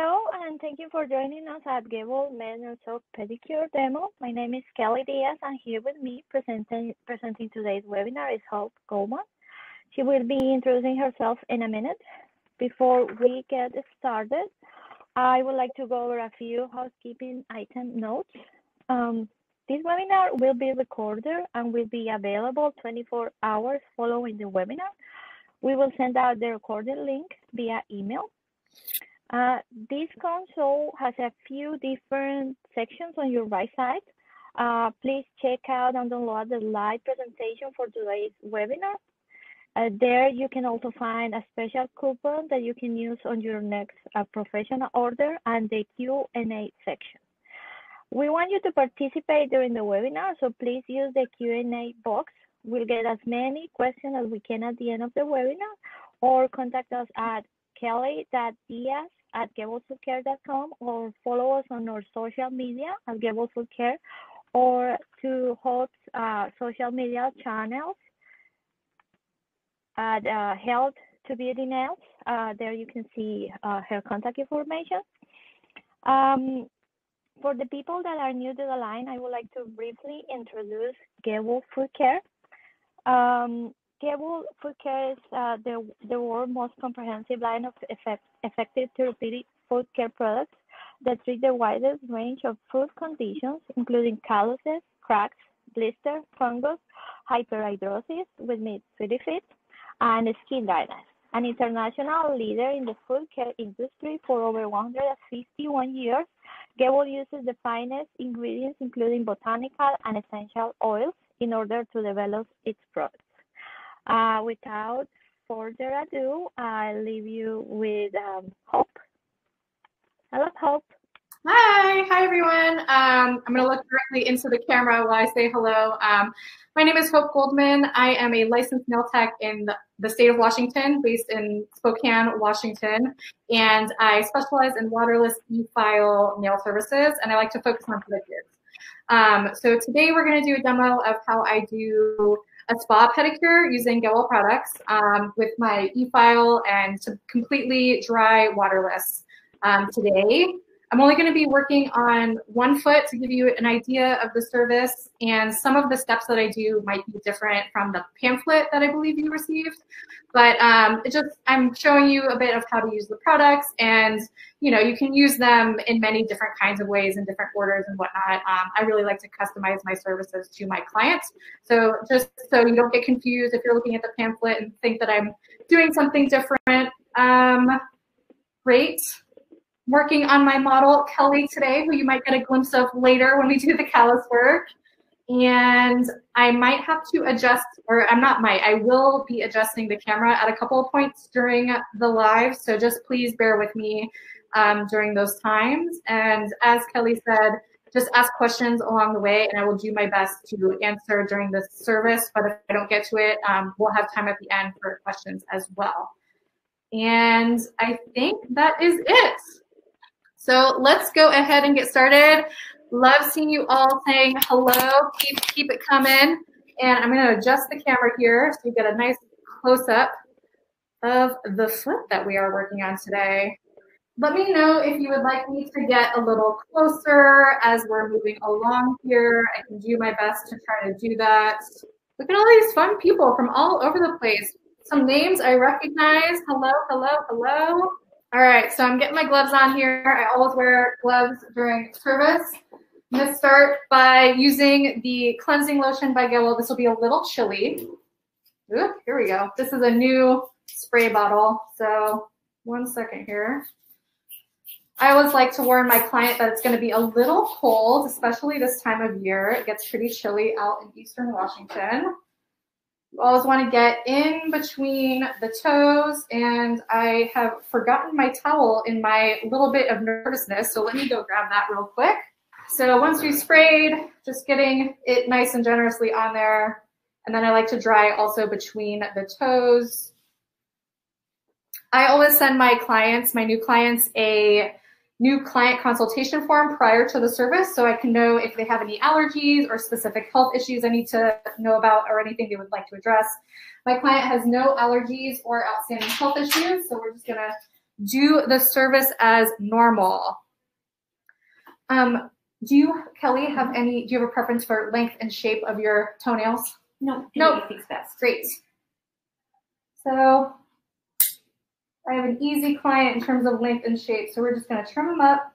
Hello, and thank you for joining us at Gehwol Men and Soap Pedicure demo. My name is Kelly Diaz, and here with me presenting today's webinar is Hope Goldman. She will be introducing herself in a minute. Before we get started, I would like to go over a few housekeeping item notes. This webinar will be recorded and will be available 24 hours following the webinar. We will send out the recorded link via email. This console has a few different sections on your right side. Please check out and download the live presentation for today's webinar. There you can also find a special coupon that you can use on your next professional order and the Q&A section. We want you to participate during the webinar, so please use the Q&A box. We'll get as many questions as we can at the end of the webinar, or contact us at kelly.diaz@gehwolfootcare.com, or follow us on our social media at Gehwol Foot Care, or to Hope's social media channels at Health to Beauty Nails. There you can see her contact information. For the people that are new to the line, I would like to briefly introduce Gehwol Foot Care. Gehwol Foot Care is the world's most comprehensive line of effective therapeutic foot care products that treat the widest range of foot conditions, including calluses, cracks, blisters, fungus, hyperhidrosis, which means sweaty feet, and skin dryness. An international leader in the foot care industry for over 151 years, Gehwol uses the finest ingredients, including botanical and essential oils, in order to develop its products. Without further ado, I'll leave you with Hope. Hello, Hope. Hi everyone. I'm going to look directly into the camera while I say hello. My name is Hope Goldman. I am a licensed nail tech in the state of Washington, based in Spokane, Washington, and I specialize in waterless e-file nail services, and I like to focus on pedicures. So today we're going to do a demo of how I do a spa pedicure using Gehwol products with my e-file and completely dry waterless. Today, I'm only going to be working on one foot to give you an idea of the service, and some of the steps that I do might be different from the pamphlet that I believe you received. But I'm showing you a bit of how to use the products, and you can use them in many different kinds of ways in different orders and whatnot. I really like to customize my services to my clients. So just so you don't get confused if you're looking at the pamphlet and think that I'm doing something different. Great. Working on my model, Kelly, today, who you might get a glimpse of later when we do the Callus work. And I might have to adjust, or I will be adjusting the camera at a couple of points during the live. So just please bear with me during those times. And as Kelly said, just ask questions along the way, and I will do my best to answer during this service. But if I don't get to it, we'll have time at the end for questions as well. And I think that is it. So let's go ahead and get started. Love seeing you all saying hello. Keep it coming. And I'm going to adjust the camera here so you get a nice close-up of the foot that we are working on today. Let me know if you would like me to get a little closer as we're moving along here. I can do my best to try to do that. Look at all these fun people from all over the place. Some names I recognize. Hello, hello, hello. All right, so I'm getting my gloves on here. I always wear gloves during service. I'm going to start by using the cleansing lotion by Gehwol. This will be a little chilly. Ooh, here we go. This is a new spray bottle, so 1 second here. I always like to warn my client that it's going to be a little cold, especially this time of year. It gets pretty chilly out in eastern Washington. You always want to get in between the toes, and I have forgotten my towel in my little bit of nervousness, so let me go grab that real quick. So once we sprayed, just getting it nice and generously on there, and then I like to dry also between the toes. I always send my clients, my new clients, a new client consultation form prior to the service, so I can know if they have any allergies or specific health issues I need to know about or anything they would like to address. My client has no allergies or outstanding health issues, so we're just gonna do the service as normal. Do you, Kelly, do you have a preference for length and shape of your toenails? No. No. Anything's best. Great. So I have an easy client in terms of length and shape, so we're just going to trim them up.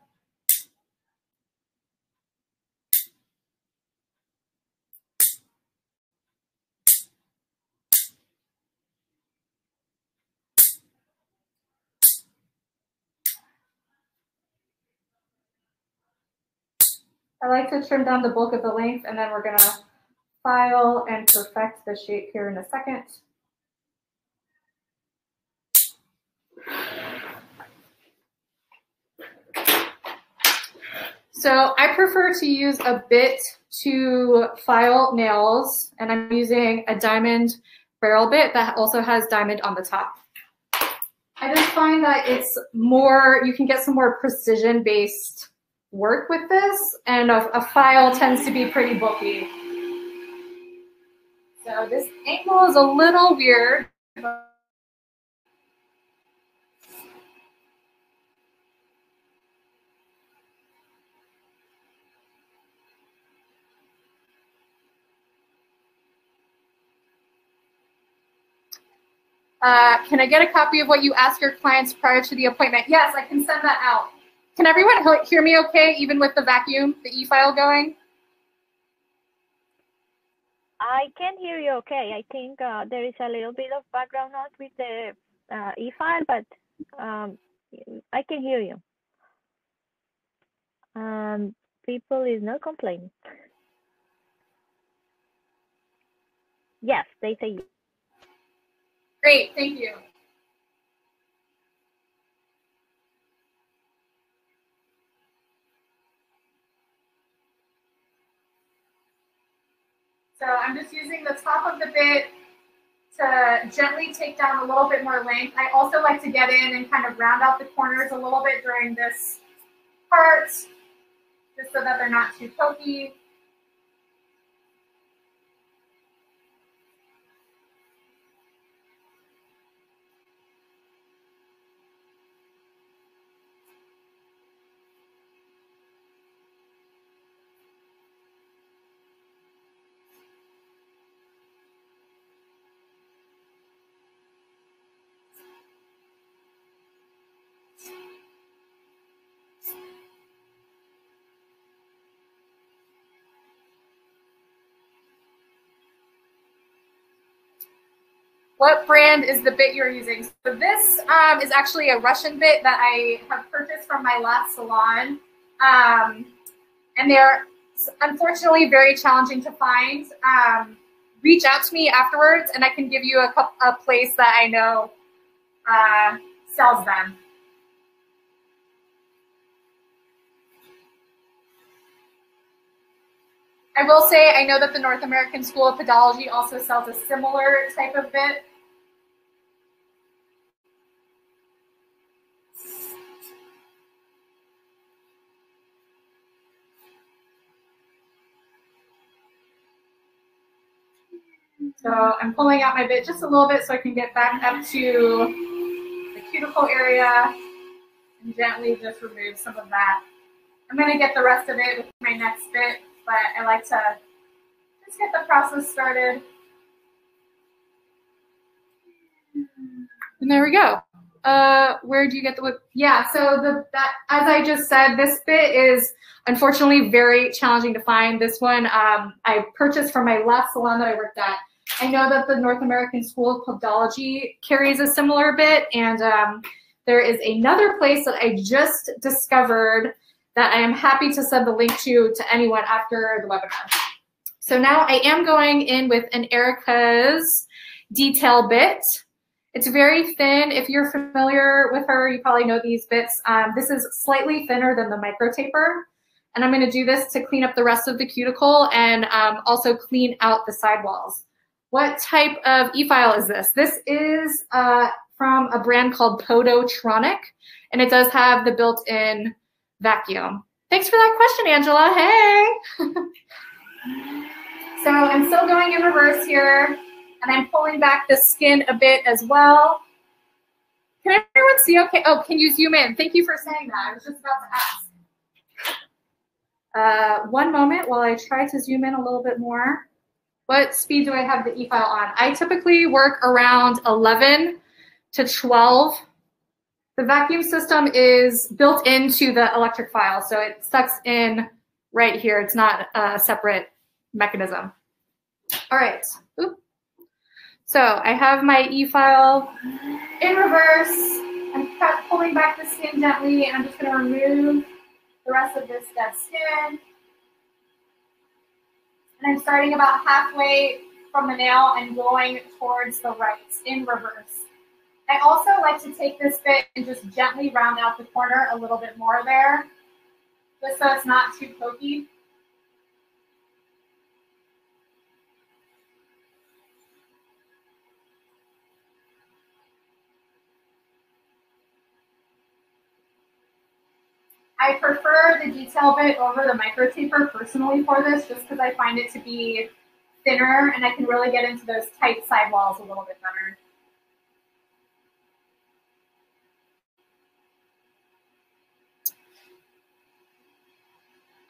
I like to trim down the bulk of the length, and then we're going to file and perfect the shape here in a second. So I prefer to use a bit to file nails, and I'm using a diamond barrel bit that also has diamond on the top. I just find that it's more, you can get some more precision-based work with this, and a file tends to be pretty bulky. So this angle is a little weird. Can I get a copy of what you ask your clients prior to the appointment? Yes, I can send that out. Can everyone hear me okay, even with the vacuum, the e-file going? I can hear you okay. I think there is a little bit of background noise with the e-file, but I can hear you. People is not complaining. Yes, they say yes. Great, thank you. So I'm just using the top of the bit to gently take down a little bit more length. I also like to get in and kind of round out the corners a little bit during this part, just so that they're not too pokey. What brand is the bit you're using? So this is actually a Russian bit that I have purchased from my last salon. And they're unfortunately very challenging to find. Reach out to me afterwards and I can give you a place that I know sells them. I will say, I know that the North American School of Pedology also sells a similar type of bit. So I'm pulling out my bit just a little bit so I can get back up to the cuticle area and gently just remove some of that. I'm going to get the rest of it with my next bit, but I like to just get the process started. And there we go. Where do you get the whip? Yeah, so as I just said, this bit is unfortunately very challenging to find. This one I purchased from my last salon that I worked at. I know that the North American School of Podology carries a similar bit, and there is another place that I just discovered that I am happy to send the link to anyone after the webinar. So now I am going in with an Erica's detail bit. It's very thin. If you're familiar with her, you probably know these bits. This is slightly thinner than the micro taper. And I'm gonna do this to clean up the rest of the cuticle and also clean out the sidewalls. What type of e-file is this? This is from a brand called Podotronic, and it does have the built-in vacuum. Thanks for that question, Angela. Hey. So I'm still going in reverse here, and I'm pulling back the skin a bit as well. Can everyone see okay? Oh, can you zoom in? Thank you for saying that. I was just about to ask. One moment while I try to zoom in a little bit more. What speed do I have the e-file on? I typically work around 11 to 12. The vacuum system is built into the electric file, so it sucks in right here. It's not a separate mechanism. All right. Oop. So I have my e-file in reverse. I'm pulling back the skin gently, and I'm just going to remove the rest of this dead skin. And I'm starting about halfway from the nail and going towards the right in reverse. I also like to take this bit and just gently round out the corner a little bit more there, just so it's not too pokey. I prefer the detail bit over the micro taper personally for this, just because I find it to be thinner and I can really get into those tight sidewalls a little bit better.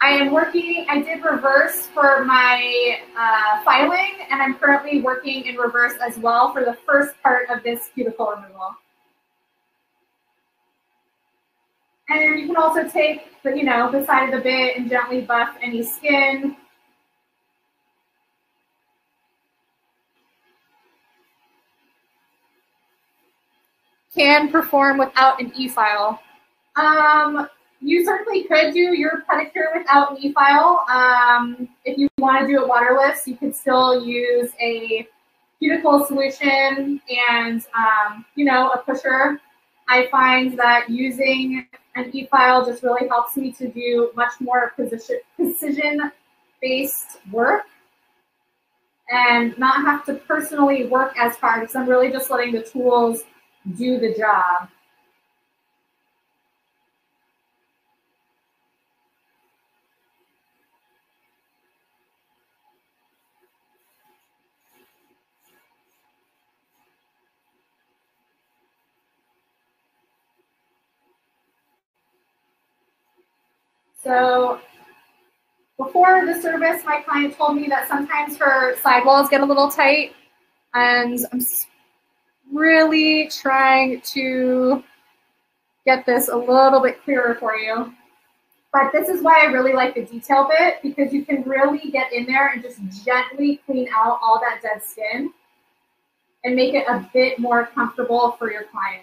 I did reverse for my filing, and I'm currently working in reverse as well for the first part of this cuticle removal. And you can also take the, the side of the bit and gently buff any skin. Can perform without an e-file. You certainly could do your pedicure without an e-file. If you want to do it waterless, you could still use a cuticle solution and, a pusher. I find that using an e-file just really helps me to do much more precision-based work and not have to personally work as hard, because I'm really just letting the tools do the job. So before the service, my client told me that sometimes her sidewalls get a little tight, and I'm really trying to get this a little bit clearer for you. But this is why I really like the detail bit, because you can really get in there and just gently clean out all that dead skin and make it a bit more comfortable for your client.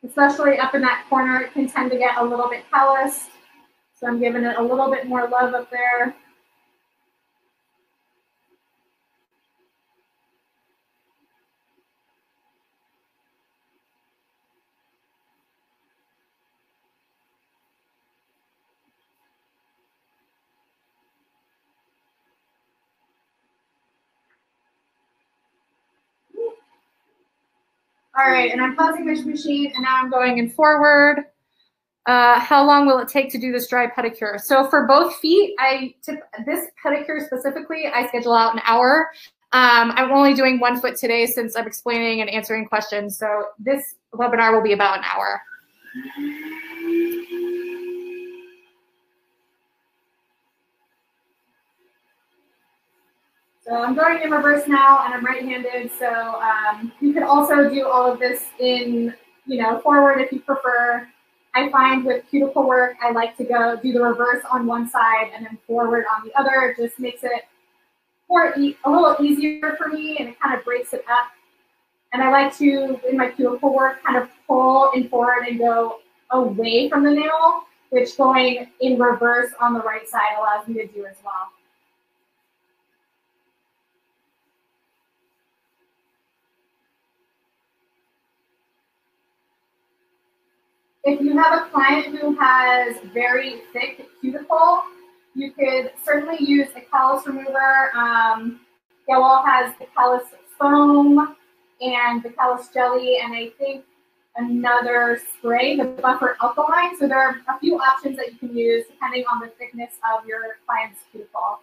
Especially up in that corner, it can tend to get a little bit calloused. So I'm giving it a little bit more love up there. All right, and I'm pausing my machine, and now I'm going in forward. How long will it take to do this dry pedicure? So for both feet, this pedicure specifically, I schedule out an hour. I'm only doing one foot today since I'm explaining and answering questions. So this webinar will be about an hour. So I'm going in reverse now, and I'm right-handed. So you could also do all of this in, forward if you prefer. I find with cuticle work, I like to do the reverse on one side and then forward on the other. It just makes it a little easier for me, and it kind of breaks it up. And I like to, in my cuticle work, kind of pull in forward and go away from the nail, which going in reverse on the right side allows me to do as well. If you have a client who has very thick cuticle, You could certainly use a callus remover. Gehwol has the callus foam and the callus jelly, and I think another spray, the buffer alkaline. So there are a few options that you can use depending on the thickness of your client's cuticle.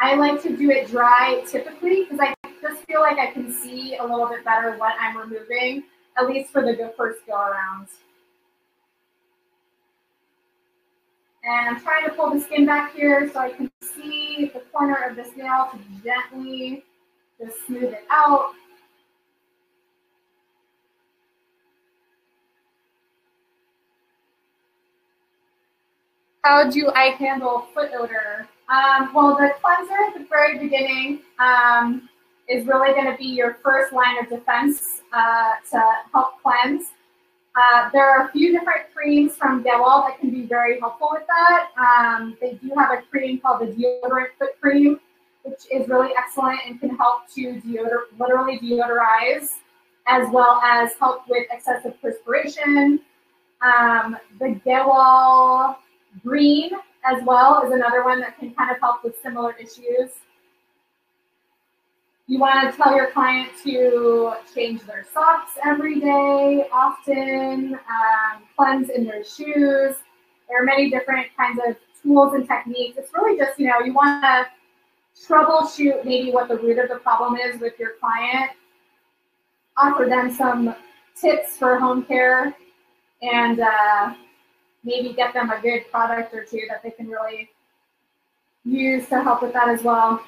I like to do it dry typically because I just feel like I can see a little bit better what I'm removing, at least for the first go around. And I'm trying to pull the skin back here so I can see the corner of this nail to gently just smooth it out. How do I handle foot odor? Well, the cleanser at the very beginning is really going to be your first line of defense to help cleanse. There are a few different creams from Gehwol that can be very helpful with that. They do have a cream called the deodorant foot cream, which is really excellent and can help to literally deodorize, as well as help with excessive perspiration. The Gehwol green as well is another one that can kind of help with similar issues. You want to tell your client to change their socks every day, often, cleanse in their shoes. There are many different kinds of tools and techniques. It's really just, you want to troubleshoot maybe what the root of the problem is with your client, offer them some tips for home care, and maybe get them a good product or two that they can really use to help with that as well.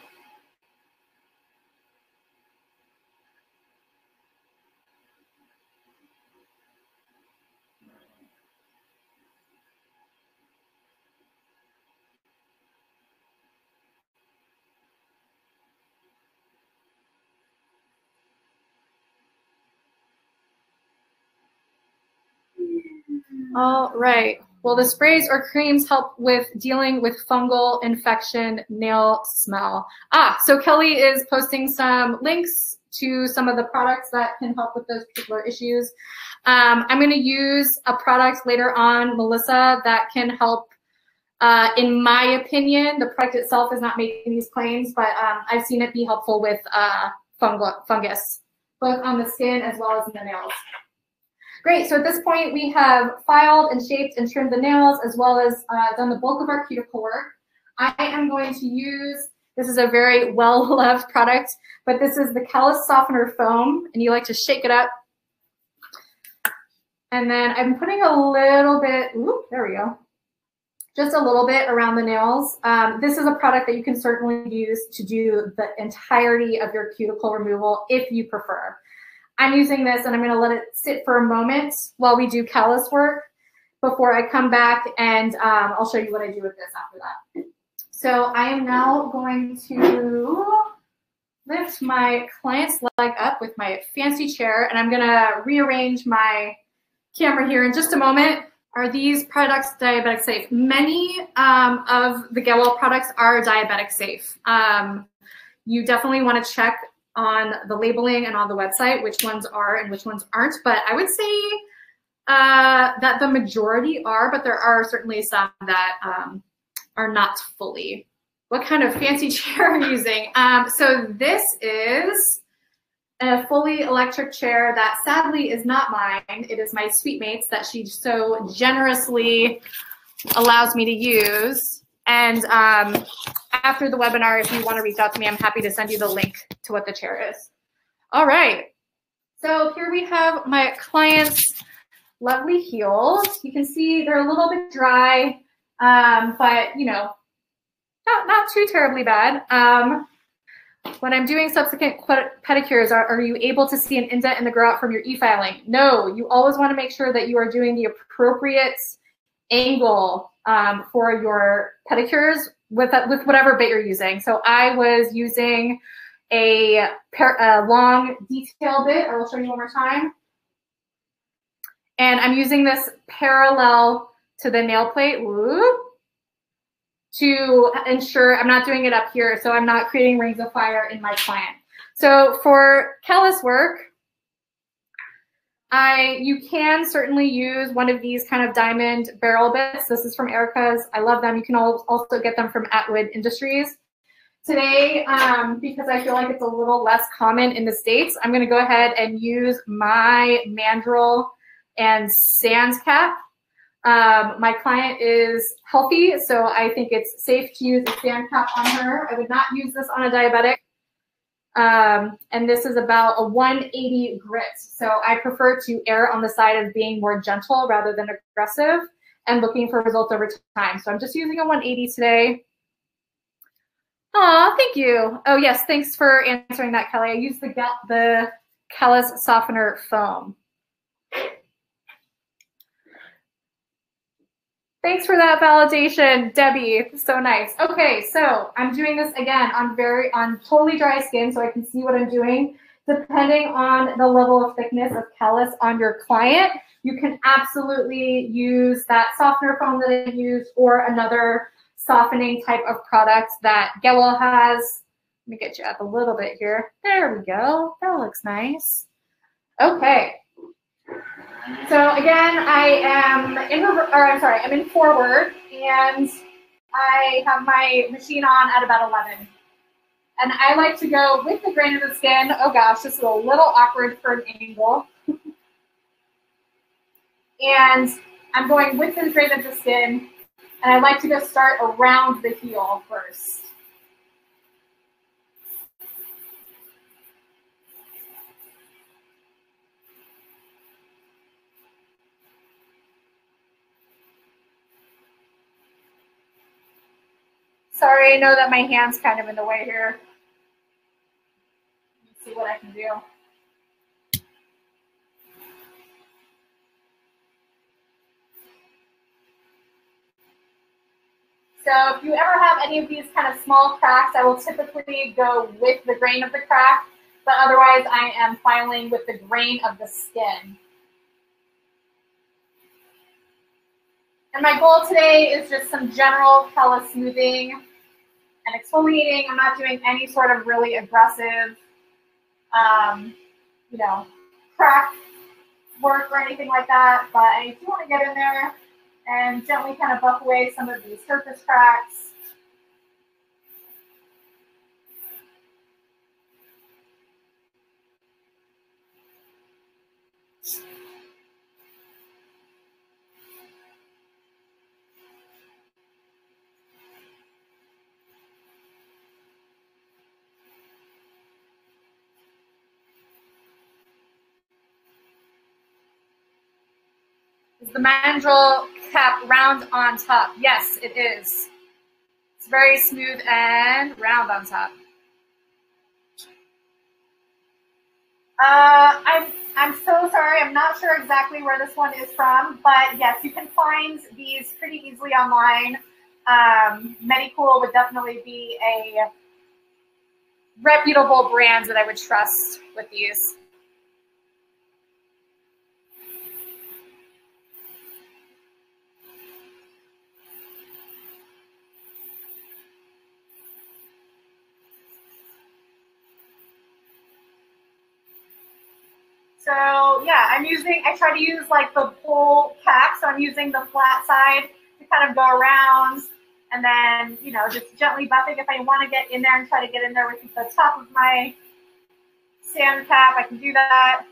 All right. Well, the sprays or creams help with dealing with fungal infection, nail smell. So Kelly is posting some links to some of the products that can help with those particular issues. I'm going to use a product later on, Melissa, that can help. In my opinion, the product itself is not making these claims, but I've seen it be helpful with fungus, both on the skin as well as in the nails. Great, so at this point we have filed and shaped and trimmed the nails as well as done the bulk of our cuticle work. I am going to use, this is a very well-loved product, but this is the Callus Softener Foam, and you like to shake it up. And then I'm putting a little bit, there we go, just a little bit around the nails. This is a product that you can certainly use to do the entirety of your cuticle removal if you prefer. I'm using this and I'm gonna let it sit for a moment while we do callus work before I come back and I'll show you what I do with this after that. So I am now going to lift my client's leg up with my fancy chair, and I'm gonna rearrange my camera here in just a moment. Are these products diabetic safe? Many of the Gehwol products are diabetic safe. You definitely wanna check on the labeling and on the website which ones are and which ones aren't, but I would say that the majority are, but there are certainly some that are not fully. What kind of fancy chair are you using? So this is a fully electric chair that sadly is not mine. It is my sweet mate's that she so generously allows me to use. And after the webinar, if you want to reach out to me, I'm happy to send you the link to what the chair is. All right. So here we have my client's lovely heels. You can see they're a little bit dry, but not too terribly bad. When I'm doing subsequent pedicures, are you able to see an indent in the grout from your e-filing? No, you always want to make sure that you are doing the appropriate angle for your pedicures with whatever bit you're using. So I was using a long detail bit. I will show you one more time. And I'm using this parallel to the nail plate to ensure I'm not doing it up here, so I'm not creating rings of fire in my client. So for callus work, You can certainly use one of these kind of diamond barrel bits. This is from Erica's. I love them. You can also get them from Atwood Industries. Today, because I feel like it's a little less common in the States, I'm going to go ahead and use my mandrel and sands cap. My client is healthy, so I think it's safe to use a sand cap on her. I would not use this on a diabetic. And this is about a 180 grit. So I prefer to err on the side of being more gentle rather than aggressive and looking for results over time. So I'm just using a 180 today. Oh, thank you. Oh, yes. Thanks for answering that, Kelly. I used the Callus Softener Foam. Thanks for that validation, Debbie. So nice. Okay, so I'm doing this again on totally dry skin so I can see what I'm doing. Depending on the level of thickness of callus on your client, you can absolutely use that softener foam that I used or another softening type of product that Gehwol has. Let me get you up a little bit here. There we go. That looks nice. Okay. So again, I'm in forward, and I have my machine on at about 11. And I like to go with the grain of the skin. Oh gosh, this is a little awkward for an angle. And I'm going with the grain of the skin, and I like to just start around the heel first. Sorry, I know that my hand's kind of in the way here. Let's see what I can do. So if you ever have any of these kind of small cracks, I will typically go with the grain of the crack, but otherwise I am filing with the grain of the skin. And my goal today is just some general callus smoothing and exfoliating. I'm not doing any sort of really aggressive, crack work or anything like that, but I do want to get in there and gently kind of buff away some of these surface cracks. Is the mandrel cap round on top? Yes, it is. It's very smooth and round on top. I'm so sorry. I'm not sure exactly where this one is from, but yes, you can find these pretty easily online. Medicool would definitely be a reputable brand that I would trust with these. So yeah, I try to use like the full cap, so I'm using the flat side to kind of go around, and then, just gently buffing. If I want to get in there and try to get in there with the top of my sand cap, I can do that.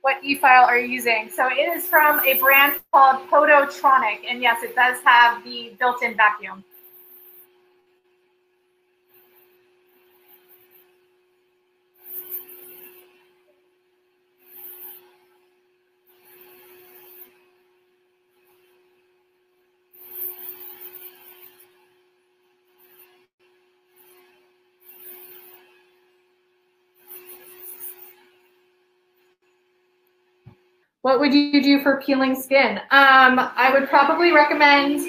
What e-file are you using? So it is from a brand called Podotronic, and yes, it does have the built-in vacuum. What would you do for peeling skin? I would probably recommend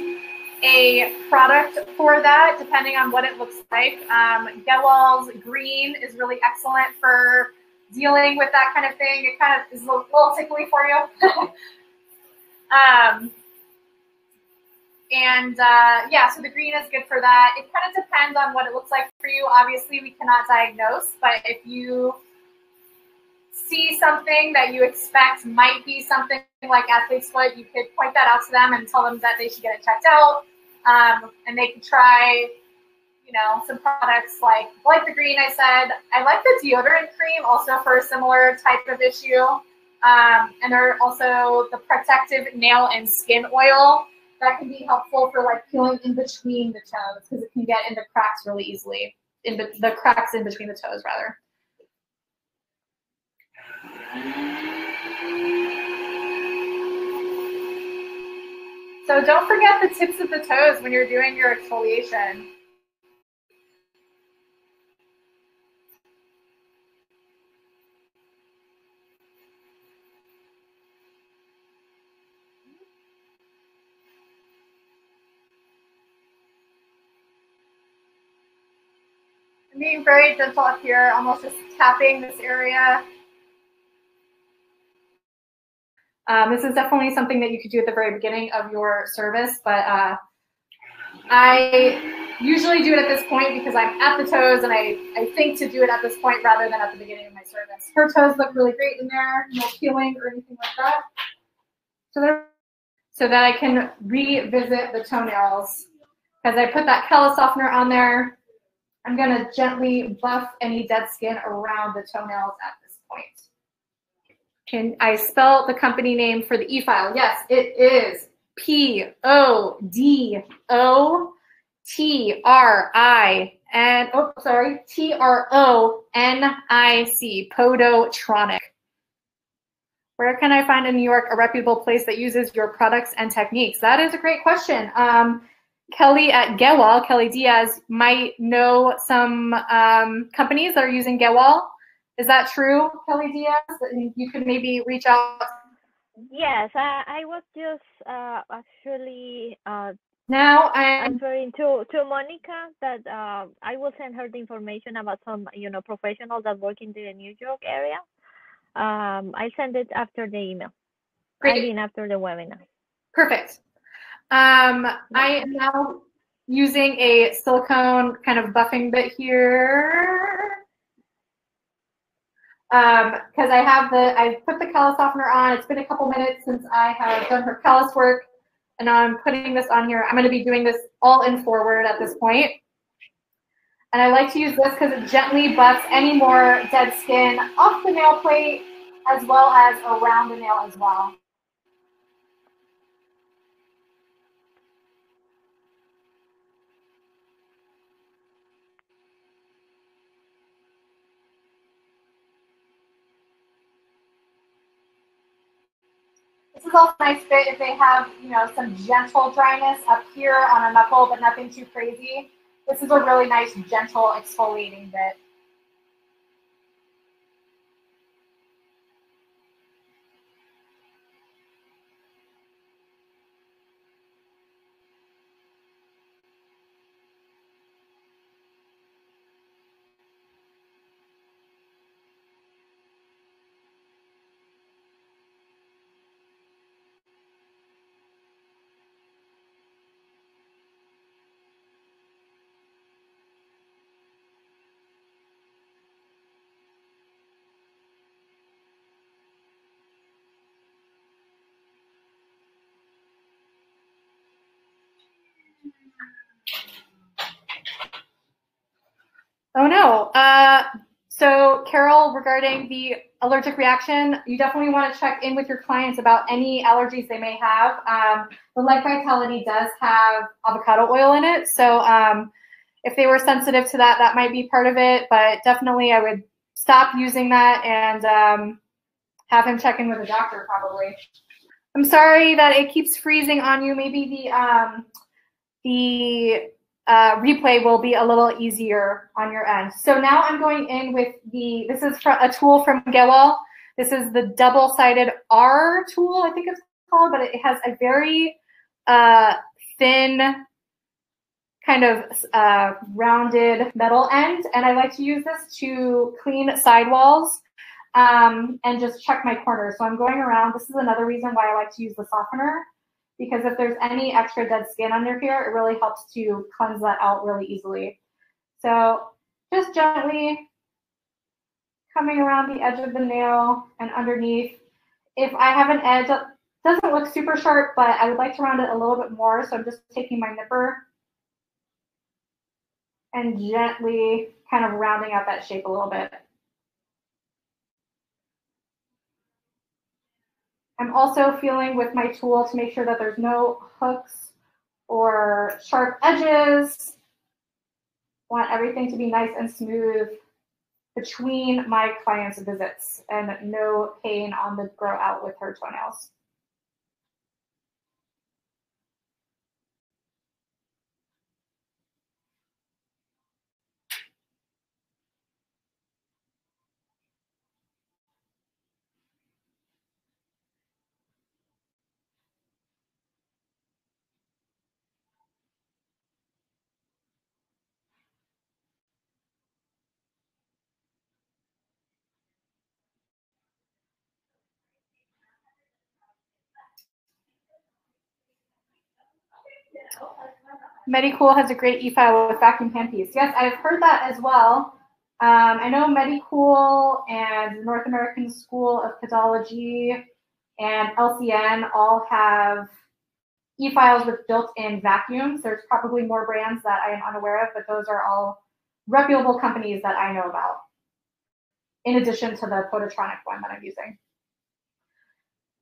a product for that, depending on what it looks like. Gehwol's green is really excellent for dealing with that kind of thing. It kind of is a little tickly for you. Yeah, so the green is good for that. It kind of depends on what it looks like for you. Obviously, we cannot diagnose, but if you see something that you expect might be something like athlete's foot, you could point that out to them and tell them that they should get it checked out. And they could try, you know, some products like the green I said. I like the deodorant cream also for a similar type of issue. And there are also the protective nail and skin oil that can be helpful for like peeling in between the toes because it can get into cracks really easily, in the cracks in between the toes rather. So don't forget the tips of the toes when you're doing your exfoliation. I'm being very gentle up here, almost just tapping this area. This is definitely something that you could do at the very beginning of your service, but I usually do it at this point because I'm at the toes and I think to do it at this point rather than at the beginning of my service. Her toes look really great in there, no peeling or anything like that. So that I can revisit the toenails. Because I put that callus softener on there, I'm gonna gently buff any dead skin around the toenails at this point. Can I spell the company name for the e-file? Yes, it is Podotri Tronic, Podotronic. Where can I find in New York a reputable place that uses your products and techniques? That is a great question. Kelly at Gehwol, Kelly Diaz, might know some companies that are using Gehwol. Is that true, Kelly Diaz? You could maybe reach out. Yes, I was just actually now I'm answering to Monica that I will send her the information about some professionals that work in the New York area. I'll send it after the email. Great. I mean after the webinar. Perfect. I am now using a silicone kind of buffing bit here. Because I put the callus softener on. It's been a couple minutes since I have done her callus work, and now I'm putting this on here. I'm going to be doing this all in forward at this point. And I like to use this because it gently buffs any more dead skin off the nail plate as well as around the nail as well. This is also a nice fit if they have, some gentle dryness up here on a knuckle, but nothing too crazy. This is a really nice, gentle exfoliating bit. Oh no. So Carol, regarding the allergic reaction, you definitely want to check in with your clients about any allergies they may have. The Leg Vitality does have avocado oil in it. So if they were sensitive to that, that might be part of it. But definitely I would stop using that and have him check in with a doctor probably. I'm sorry that it keeps freezing on you. Maybe the replay will be a little easier on your end. So now I'm going in with this is a tool from Gehwol. This is the double-sided R tool, I think it's called, but it has a very thin kind of rounded metal end, and I like to use this to clean sidewalls and just check my corners. So I'm going around. This is another reason why I like to use the softener, because if there's any extra dead skin under here, it really helps to cleanse that out really easily. So just gently coming around the edge of the nail and underneath. If I have an edge that doesn't look super sharp, but I would like to round it a little bit more, so I'm just taking my nipper and gently kind of rounding out that shape a little bit. I'm also feeling with my tool to make sure that there's no hooks or sharp edges. Want everything to be nice and smooth between my client's visits and no pain on the grow out with her toenails. Medicool has a great e-file with vacuum hand piece. Yes, I've heard that as well. I know Medicool and North American School of Podology and LCN all have e-files with built-in vacuums. There's probably more brands that I am unaware of, but those are all reputable companies that I know about, in addition to the Podotronic one that I'm using.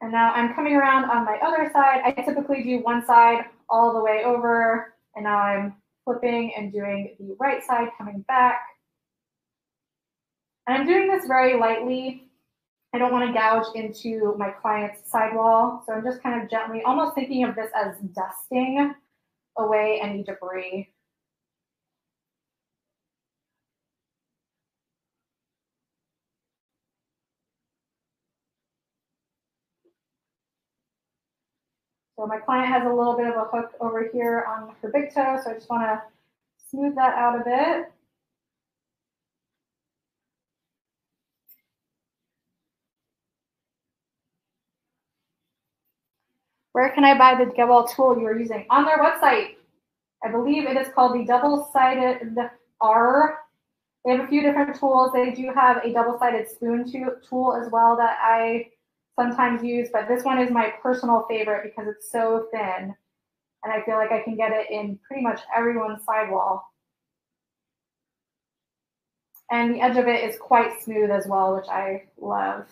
And now I'm coming around on my other side. I typically do one side all the way over, and now I'm flipping and doing the right side coming back. And I'm doing this very lightly. I don't want to gouge into my client's sidewall, so I'm just kind of gently, almost thinking of this as dusting away any debris. So my client has a little bit of a hook over here on her big toe, so I just want to smooth that out a bit. Where can I buy the Gehwol tool you are using? On their website. I believe it is called the double-sided R. They have a few different tools. They do have a double-sided spoon tool as well that I sometimes use, but this one is my personal favorite because it's so thin, and I feel like I can get it in pretty much everyone's sidewall. And the edge of it is quite smooth as well, which I love.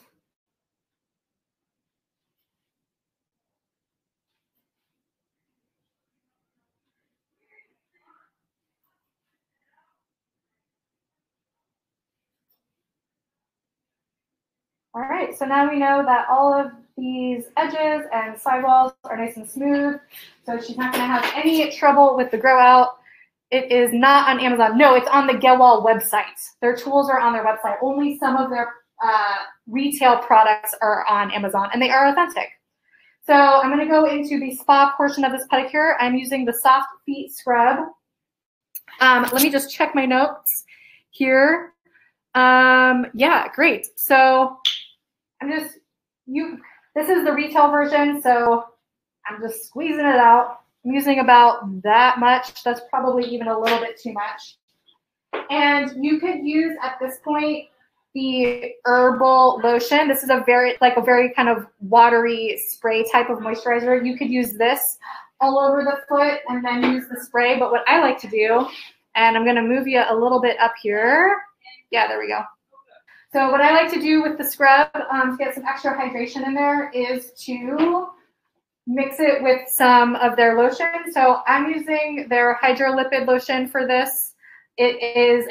All right, so now we know that all of these edges and sidewalls are nice and smooth, so she's not going to have any trouble with the grow out. It is not on Amazon. No, it's on the Gehwol website. Their tools are on their website. Only some of their retail products are on Amazon, and they are authentic. So I'm going to go into the spa portion of this pedicure. I'm using the Soft Feet Scrub. Let me just check my notes here. Yeah, great. So this is the retail version, so I'm just squeezing it out. I'm using about that much. That's probably even a little bit too much. And you could use at this point the herbal lotion. This is a very kind of watery spray type of moisturizer. You could use this all over the foot and then use the spray. But what I like to do, and I'm going to move you a little bit up here. Yeah, there we go. So what I like to do with the scrub to get some extra hydration in there is to mix it with some of their lotion. So I'm using their hydrolipid lotion for this. It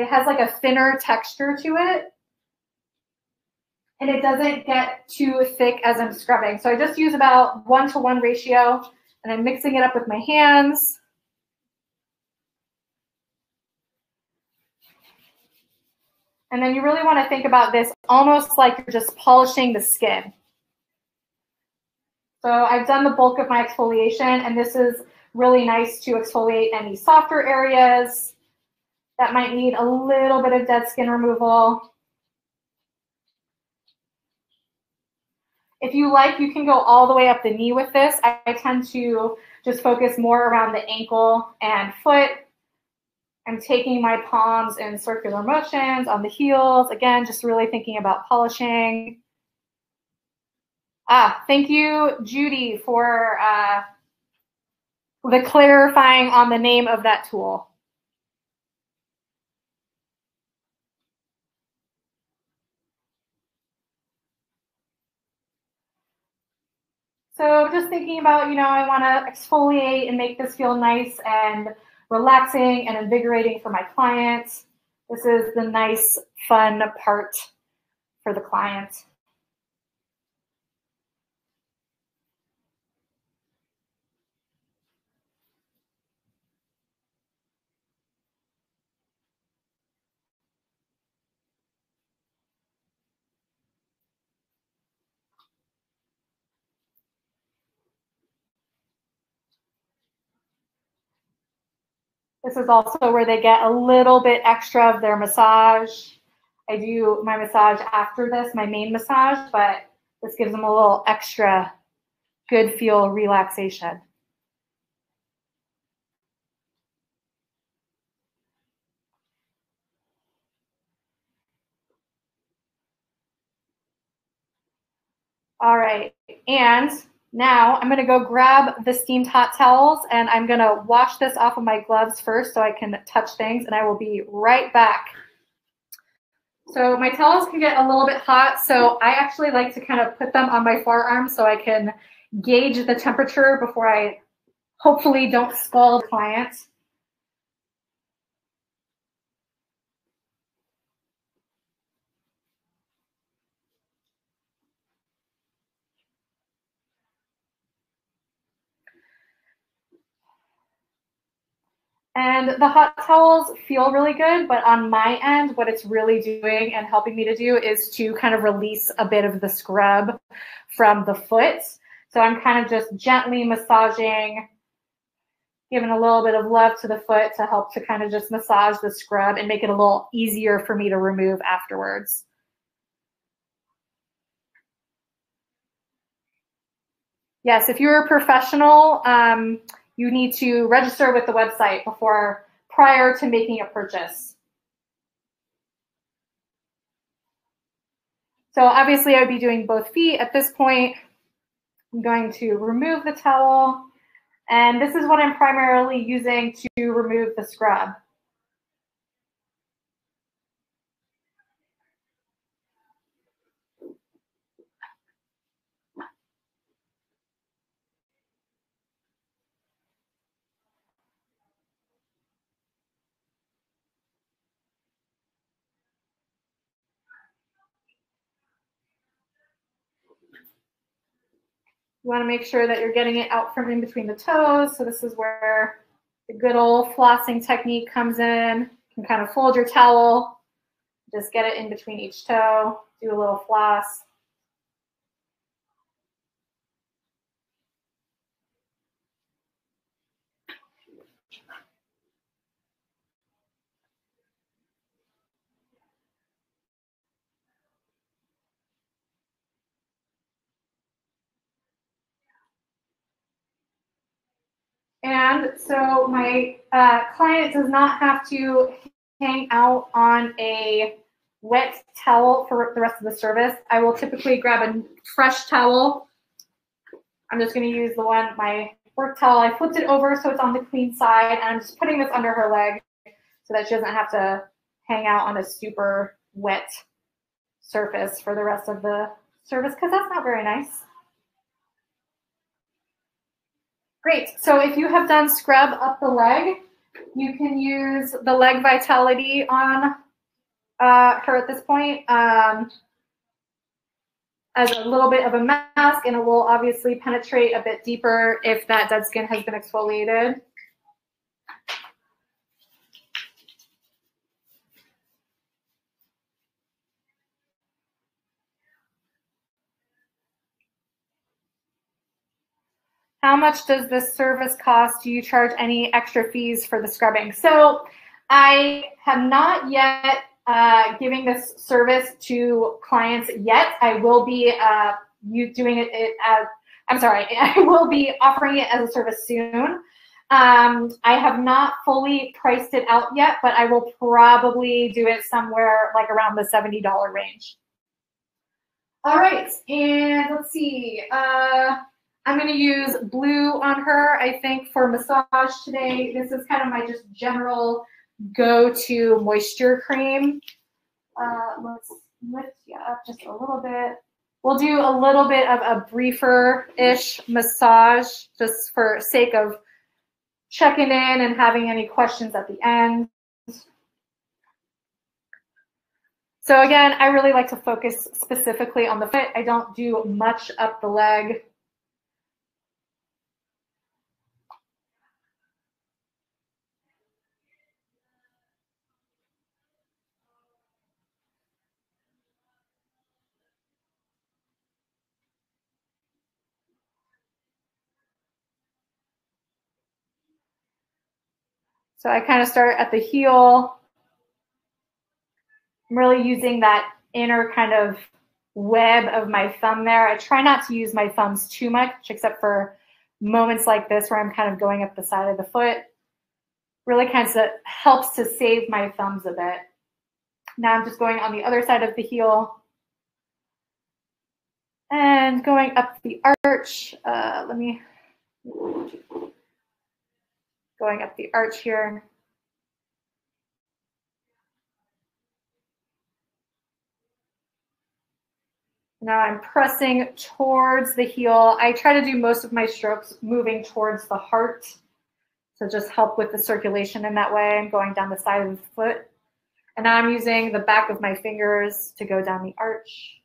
has like a thinner texture to it, and it doesn't get too thick as I'm scrubbing. So I just use about 1-to-1 ratio, and I'm mixing it up with my hands. And then you really want to think about this almost like you're just polishing the skin. So I've done the bulk of my exfoliation, and this is really nice to exfoliate any softer areas that might need a little bit of dead skin removal. If you like, you can go all the way up the knee with this. I tend to just focus more around the ankle and foot. I'm taking my palms in circular motions on the heels. Again, just really thinking about polishing. Thank you, Judy, for the clarifying on the name of that tool. So just thinking about, I want to exfoliate and make this feel nice and relaxing and invigorating for my clients. This is the nice, fun part for the client. This is also where they get a little bit extra of their massage. I do my massage after this, my main massage, but this gives them a little extra good feel relaxation. All right, and now I'm gonna go grab the steamed hot towels, and I'm gonna wash this off of my gloves first so I can touch things, and I will be right back. So my towels can get a little bit hot, so I actually like to kind of put them on my forearm so I can gauge the temperature before I hopefully don't scald clients. And the hot towels feel really good, but on my end, what it's really doing and helping me to do is to kind of release a bit of the scrub from the foot. So I'm kind of just gently massaging, giving a little bit of love to the foot to help to kind of just massage the scrub and make it a little easier for me to remove afterwards. Yes, if you're a professional, you need to register with the website prior to making a purchase. So obviously I would be doing both feet at this point. I'm going to remove the towel, and this is what I'm primarily using to remove the scrub. You want to make sure that you're getting it out from in between the toes. So this is where the good old flossing technique comes in. You can kind of fold your towel, just get it in between each toe, do a little floss. And so my client does not have to hang out on a wet towel for the rest of the service. I will typically grab a fresh towel. I'm just going to use my work towel. I flipped it over so it's on the clean side, and I'm just putting this under her leg so that she doesn't have to hang out on a super wet surface for the rest of the service, because that's not very nice. Great. So if you have done scrub up the leg, you can use the Leg Vitality on her at this point as a little bit of a mask, and it will obviously penetrate a bit deeper if that dead skin has been exfoliated. How much does this service cost? Do you charge any extra fees for the scrubbing? So I have not yet giving this service to clients yet. I will be doing it as, I'm sorry, I will be offering it as a service soon. I have not fully priced it out yet, but I will probably do it somewhere like around the $70 range. All right, and let's see. I'm going to use blue on her, I think, for massage today. This is kind of my just general go-to moisture cream. Let's lift you up just a little bit. We'll do a little bit of a briefer-ish massage just for sake of checking in and having any questions at the end. So again, I really like to focus specifically on the foot. I don't do much up the leg. So I kind of start at the heel. I'm really using that inner kind of web of my thumb there. I try not to use my thumbs too much, except for moments like this where I'm kind of going up the side of the foot. Really kind of helps to save my thumbs a bit. Now I'm just going on the other side of the heel and going up the arch. Going up the arch here. Now I'm pressing towards the heel. I try to do most of my strokes moving towards the heart to just help with the circulation in that way. I'm going down the side of the foot. And now I'm using the back of my fingers to go down the arch.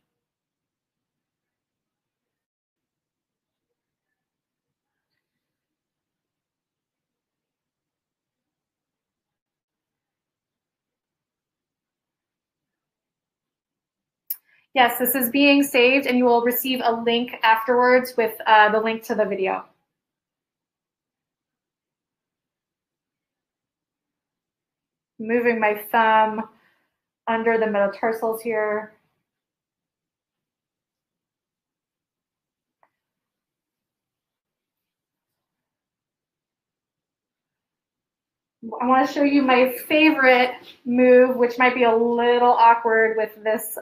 Yes, this is being saved and you will receive a link afterwards with the link to the video. Moving my thumb under the metatarsals here. I want to show you my favorite move, which might be a little awkward with this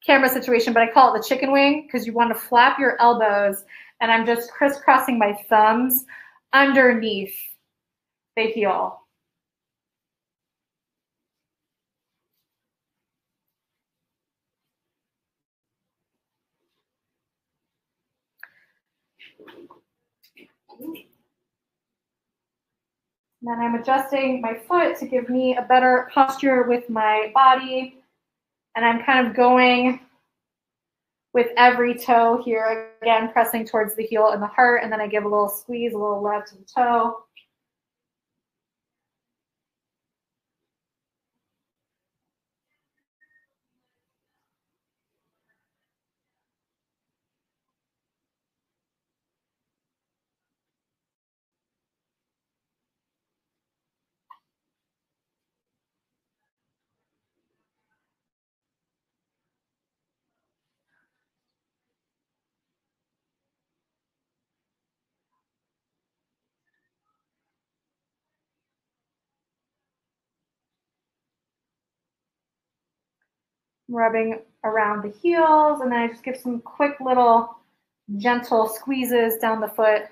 camera situation, but I call it the chicken wing because you want to flap your elbows, and I'm just crisscrossing my thumbs underneath the heel. Then I'm adjusting my foot to give me a better posture with my body. And I'm kind of going with every toe here, again, pressing towards the heel and the heart. And then I give a little squeeze, a little love to the toe. Rubbing around the heels, and then I just give some quick little gentle squeezes down the foot.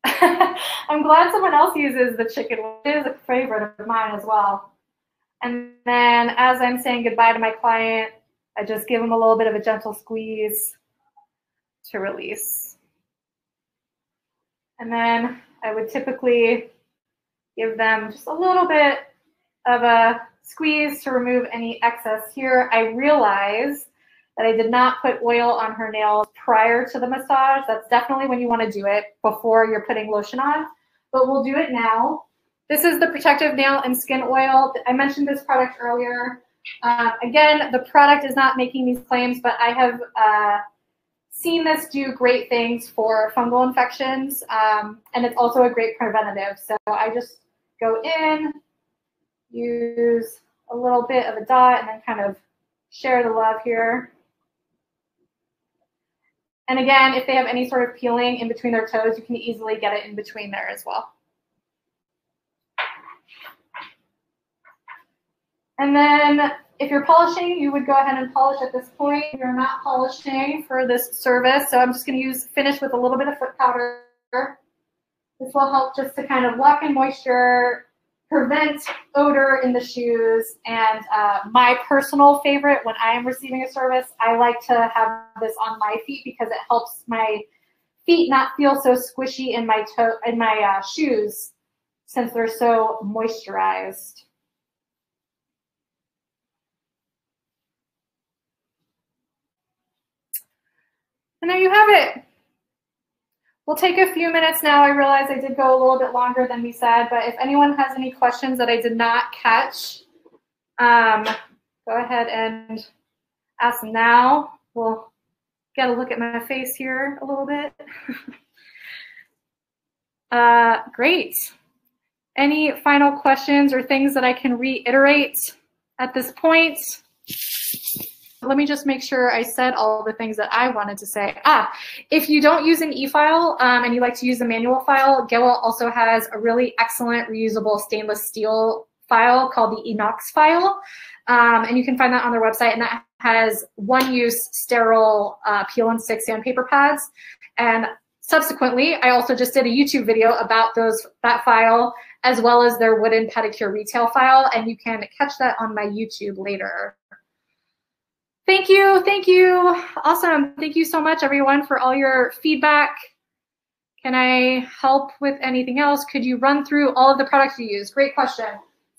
I'm glad someone else uses the chicken. It is a favorite of mine as well. And then as I'm saying goodbye to my client, I just give them a little bit of a gentle squeeze to release. And then I would typically give them just a little bit of a squeeze to remove any excess here. I realize that I did not put oil on her nails prior to the massage. That's definitely when you want to do it, before you're putting lotion on, but we'll do it now. This is the Protective Nail and Skin Oil. I mentioned this product earlier. Again, the product is not making these claims, but I have seen this do great things for fungal infections, and it's also a great preventative. So I just go in, use a little bit of a dot, and then kind of share the love here. And again, if they have any sort of peeling in between their toes, you can easily get it in between there as well. And then if you're polishing, you would go ahead and polish at this point. You're not polishing for this service, so I'm just going to finish with a little bit of foot powder. This will help just to kind of lock in moisture, prevent odor in the shoes, and my personal favorite when I am receiving a service, I like to have this on my feet because it helps my feet not feel so squishy in my shoes since they're so moisturized. And there you have it. We'll take a few minutes now. I realize I did go a little bit longer than we said, but if anyone has any questions that I did not catch, go ahead and ask them now. We'll get a look at my face here a little bit. Great. Any final questions or things that I can reiterate at this point? Let me just make sure I said all the things that I wanted to say. If you don't use an e-file and you like to use a manual file, Gehwol also has a really excellent reusable stainless steel file called the Enox file. And you can find that on their website, and that has one-use sterile peel and stick sandpaper pads. And subsequently, I also just did a YouTube video about that file, as well as their wooden pedicure retail file, and you can catch that on my YouTube later. Thank you, thank you. Awesome. Thank you so much, everyone, for all your feedback. Can I help with anything else? Could you run through all of the products you use? Great question.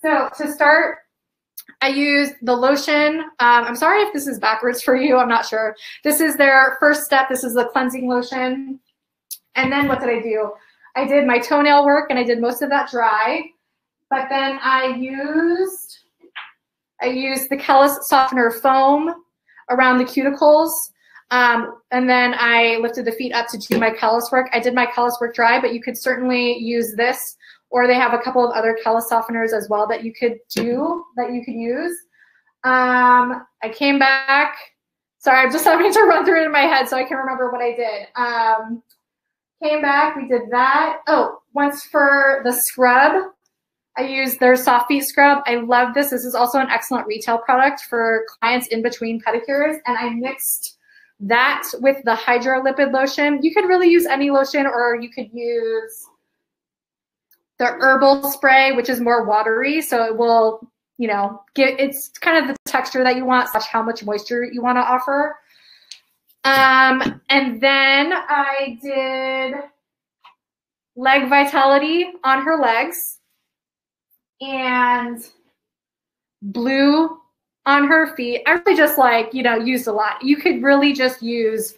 So to start, I use the lotion. I'm sorry if this is backwards for you. I'm not sure. This is their first step. This is the cleansing lotion. And then what did I do? I did my toenail work, and I did most of that dry. But then I used the Callus softener foam around the cuticles, and then I lifted the feet up to do my callus work. I did my callus work dry, but you could certainly use this, or they have a couple of other callus softeners as well that you could use. I came back. Sorry, I'm just having to run through it in my head so I can remember what I did. Came back, we did that. Oh, once for the scrub, I used their soft feet scrub. I love this. This is also an excellent retail product for clients in between pedicures. And I mixed that with the hydrolipid lotion. You could really use any lotion, or you could use the herbal spray, which is more watery. So it will, it's kind of the texture that you want, / how much moisture you want to offer. And then I did leg vitality on her legs, and blue on her feet. I really just used a lot. You could really just use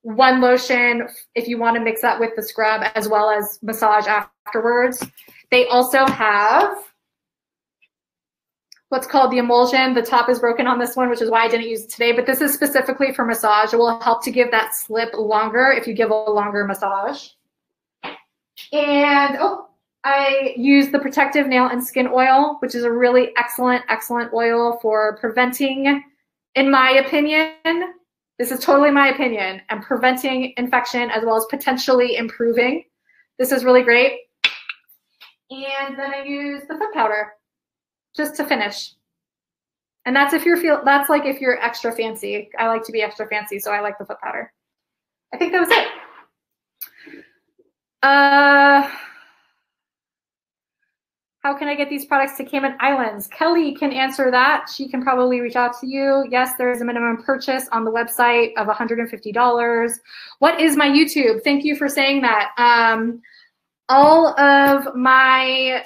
one lotion if you want to mix that with the scrub, as well as massage afterwards. They also have what's called the emulsion. The top is broken on this one, which is why I didn't use it today, but this is specifically for massage. It will help to give that slip longer if you give a longer massage. And, I use the Protective Nail and Skin Oil, which is a really excellent, excellent oil for preventing, in my opinion, this is totally my opinion, and preventing infection as well as potentially improving. This is really great. And then I use the foot powder just to finish. And that's if you're extra fancy. I like to be extra fancy, so I like the foot powder. I think that was it. How can I get these products to Cayman Islands? Kelly can answer that. She can probably reach out to you. Yes, there is a minimum purchase on the website of $150. What is my YouTube? Thank you for saying that. All of my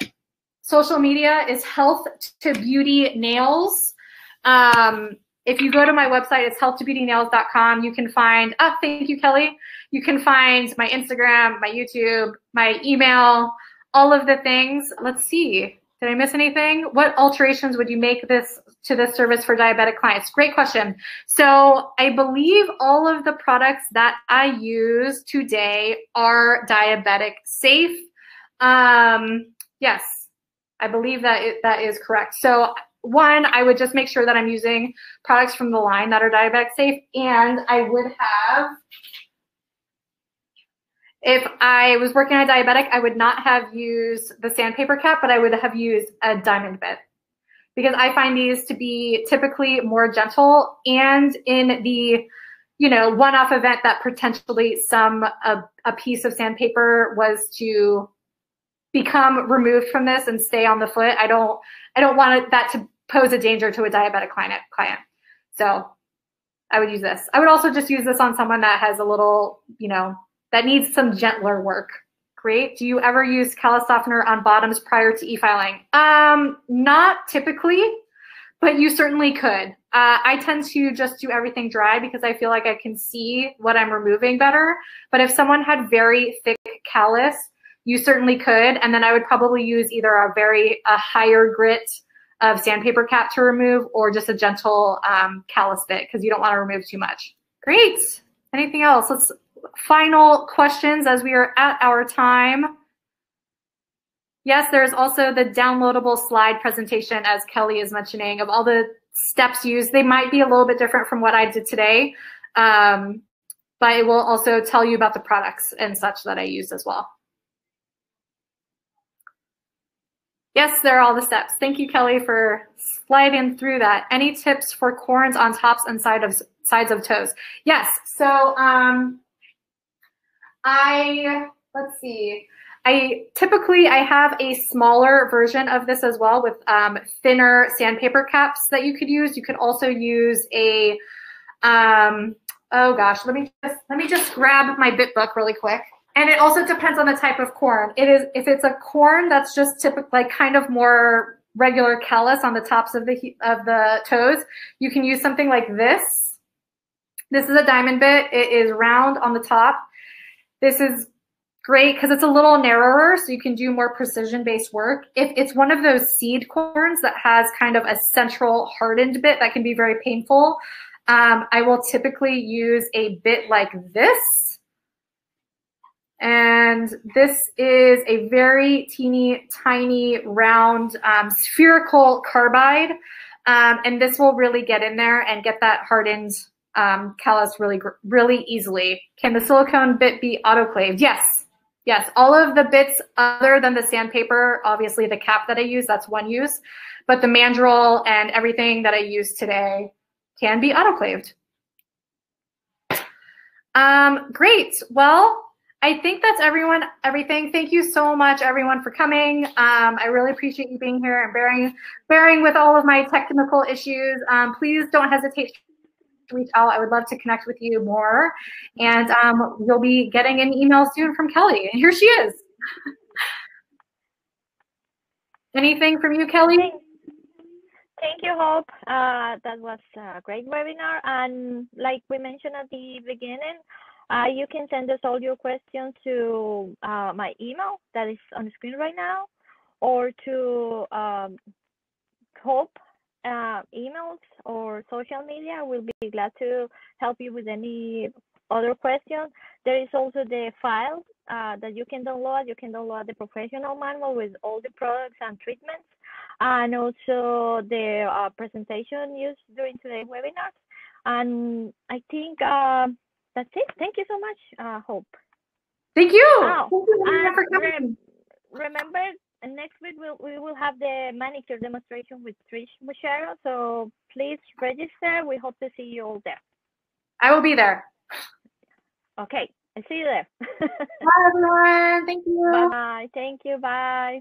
social media is Health to Beauty Nails. If you go to my website, it's healthtobeautynails.com. You can find, thank you, Kelly. You can find my Instagram, my YouTube, my email, all of the things. Let's see. Did I miss anything? What alterations would you make this to this service for diabetic clients? Great question. So I believe all of the products that I use today are diabetic safe. Yes, I believe that that is correct. So one, I would just make sure that I'm using products from the line that are diabetic safe, and I would have, if I was working on a diabetic, I would not have used the sandpaper cap, but I would have used a diamond bit, because I find these to be typically more gentle, and in the, you know, one-off event that potentially a piece of sandpaper was to become removed from this and stay on the foot, I don't want that to pose a danger to a diabetic client. So I would use this. I would also just use this on someone that has a little, you know, that needs some gentler work. Great. Do you ever use callus softener on bottoms prior to e-filing? Not typically, but you certainly could. I tend to just do everything dry because I feel like I can see what I'm removing better. But if someone had very thick callus, you certainly could. And then I would probably use either a higher grit of sandpaper cap to remove, or just a gentle callus bit, because you don't want to remove too much. Great. Anything else? Final questions as we are at our time. Yes, there's also the downloadable slide presentation, as Kelly is mentioning, of all the steps used. They might be a little bit different from what I did today, but it will also tell you about the products and such that I used as well. Yes, there are all the steps. Thank you, Kelly, for sliding through that. Any tips for corns on tops and sides of toes? Yes. So let's see. I have a smaller version of this as well, with thinner sandpaper caps that you could use. You could also use a oh gosh, let me just grab my bit book really quick. And it also depends on the type of corn. If it's a corn that's just typical, like kind of more regular callus on the tops of the toes, you can use something like this. This is a diamond bit. It is round on the top. This is great because it's a little narrower, so you can do more precision-based work. If it's one of those seed corns that has kind of a central hardened bit that can be very painful, I will typically use a bit like this. And this is a very teeny tiny round spherical carbide. And this will really get in there and get that hardened callus really easily. Can the silicone bit be autoclaved? Yes. Yes, all of the bits other than the sandpaper, obviously the cap that I use, that's one use, but the mandrel and everything that I use today can be autoclaved. Great. Well, I think that's everything. Thank you so much, everyone, for coming. I really appreciate you being here and bearing with all of my technical issues. Please don't hesitate to reach out. I would love to connect with you more. And you'll be getting an email soon from Kelly. And here she is. Anything from you, Kelly? Thank you, Hope. That was a great webinar. And like we mentioned at the beginning, you can send us all your questions to my email that is on the screen right now, or to Hope emails or social media. We'll be glad to help you with any other questions. There is also the file that you can download. You can download the professional manual with all the products and treatments, and also the presentation used during today's webinar. And I think that's it. Thank you so much, Hope. Thank you. Oh, Thank you for coming. Remember, next week we will have the manicure demonstration with Trish Mushero. So please register. We hope to see you all there. I will be there. Okay, I'll see you there. Bye, everyone. Thank you. Bye. Thank you. Bye.